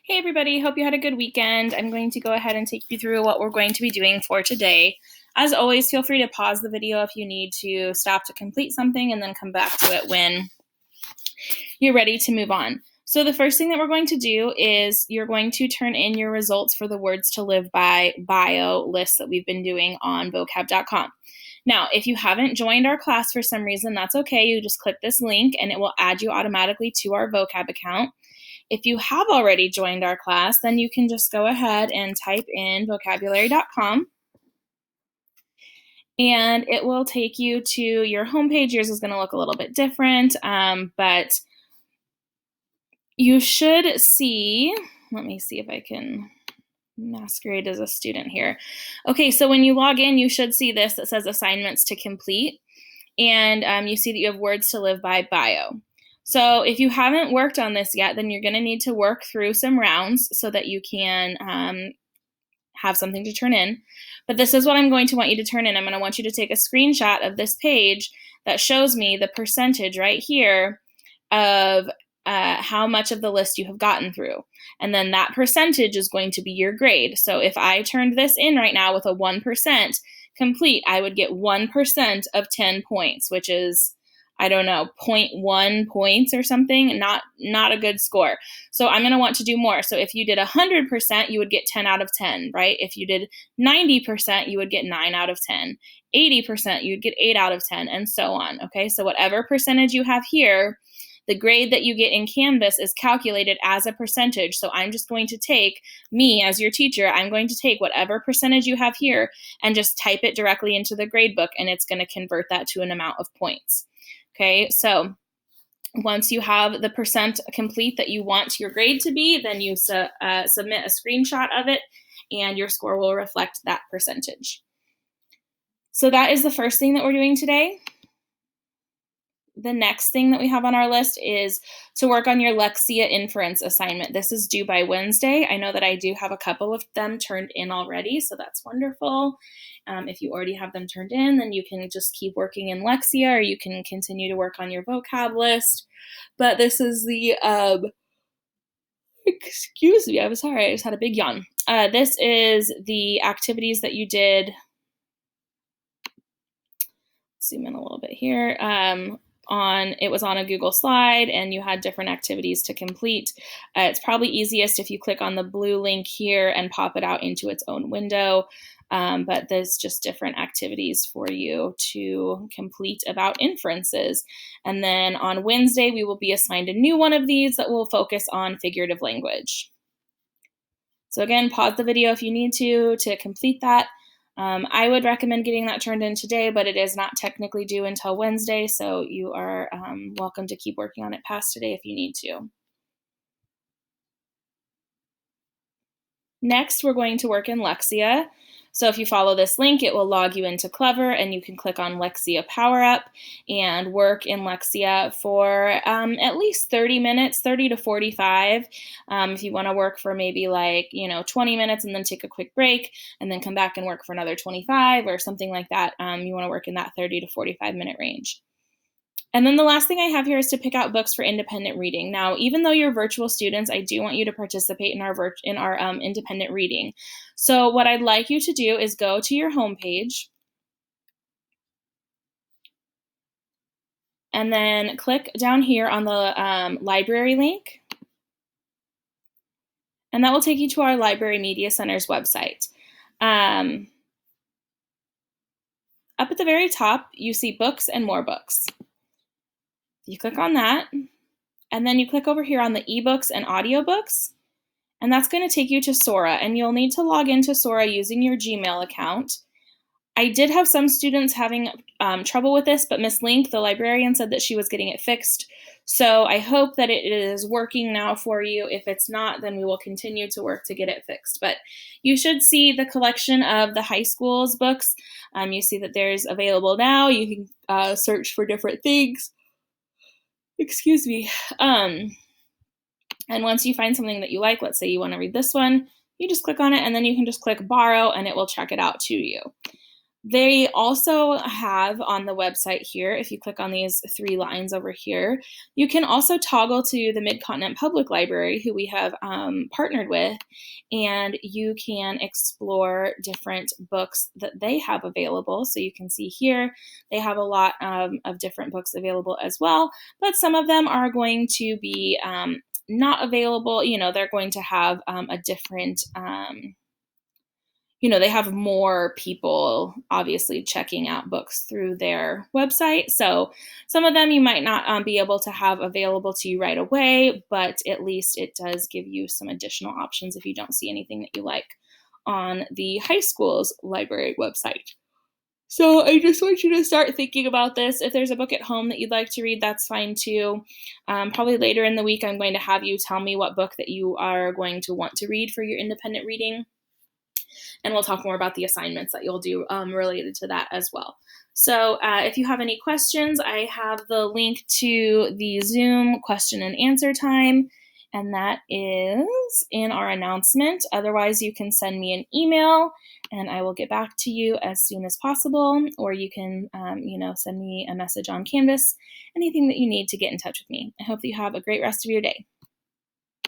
Hey everybody, hope you had a good weekend. I'm going to go ahead and take you through what we're going to be doing for today. As always, feel free to pause the video if you need to stop to complete something and then come back to it when you're ready to move on. So the first thing that we're going to do is you're going to turn in your results for the Words to Live By bio list that we've been doing on vocab.com. Now, if you haven't joined our class for some reason, that's okay. You just click this link and it will add you automatically to our vocab account. If you have already joined our class, then you can just go ahead and type in vocabulary.com and it will take you to your homepage. Yours is going to look a little bit different, but you should see, let me see if I can masquerade as a student here. Okay, so when you log in, you should see this that says assignments to complete, and you see that you have Words to Live By bio. So if you haven't worked on this yet, then you're going to need to work through some rounds so that you can have something to turn in. But this is what I'm going to want you to turn in. I'm going to want you to take a screenshot of this page that shows me the percentage right here of how much of the list you have gotten through. And then that percentage is going to be your grade. So if I turned this in right now with a 1% complete, I would get 1% of 10 points, which is, I don't know, 0.1 points or something, not a good score. So I'm going to want to do more. So if you did 100%, you would get 10 out of 10, right? If you did 90%, you would get 9 out of 10. 80%, you'd get 8 out of 10, and so on, okay? So whatever percentage you have here, the grade that you get in Canvas is calculated as a percentage. So I'm just going to take, me as your teacher, I'm going to take whatever percentage you have here and just type it directly into the grade book, and it's going to convert that to an amount of points. Okay, so once you have the percent complete that you want your grade to be, then you submit a screenshot of it, and your score will reflect that percentage. So that is the first thing that we're doing today. The next thing that we have on our list is to work on your Lexia inference assignment. This is due by Wednesday. I know that I do have a couple of them turned in already, so that's wonderful. If you already have them turned in, then you can just keep working in Lexia, or you can continue to work on your vocab list. But this is the, excuse me, I'm sorry, I just had a big yawn. This is the activities that you did. Zoom in a little bit here. It was on a Google slide and you had different activities to complete. It's probably easiest if you click on the blue link here and pop it out into its own window. But there's just different activities for you to complete about inferences. And then on Wednesday, we will be assigned a new one of these that will focus on figurative language. So again, pause the video if you need to complete that. I would recommend getting that turned in today, but it is not technically due until Wednesday, so you are welcome to keep working on it past today if you need to. Next, we're going to work in Lexia. So if you follow this link, it will log you into Clever, and you can click on Lexia Power Up and work in Lexia for at least 30 minutes, 30 to 45. If you want to work for maybe 20 minutes and then take a quick break and then come back and work for another 25 or something like that, you want to work in that 30 to 45 minute range. And then the last thing I have here is to pick out books for independent reading. Now, even though you're virtual students, I do want you to participate in our independent reading. So what I'd like you to do is go to your homepage and then click down here on the library link. And that will take you to our Library Media Center's website. Up at the very top, you see books and more books. You click on that, and then you click over here on the ebooks and audiobooks, and that's going to take you to Sora, and you'll need to log into Sora using your Gmail account. I did have some students having trouble with this, but Miss Link, the librarian, said that she was getting it fixed. So I hope that it is working now for you. If it's not, then we will continue to work to get it fixed. But you should see the collection of the high school's books. You see that there's available now. You can search for different things. Excuse me. And once you find something that you like, let's say you want to read this one, you just click on it and then you can just click borrow and it will check it out to you. They also have on the website here, if you click on these 3 lines over here, you can also toggle to the Mid-Continent Public Library, who we have partnered with, and you can explore different books that they have available. So you can see here, they have a lot of different books available as well, but some of them are going to be not available. They're going to have a different they have more people obviously checking out books through their website. So some of them you might not be able to have available to you right away, but at least it does give you some additional options if you don't see anything that you like on the high school's library website. So I just want you to start thinking about this. If there's a book at home that you'd like to read, that's fine too. Probably later in the week, I'm going to have you tell me what book that you are going to want to read for your independent reading, and we'll talk more about the assignments that you'll do related to that as well. So if you have any questions, I have the link to the Zoom question and answer time, and that is in our announcement. Otherwise, you can send me an email, and I will get back to you as soon as possible, or you can, send me a message on Canvas, anything that you need to get in touch with me. I hope that you have a great rest of your day.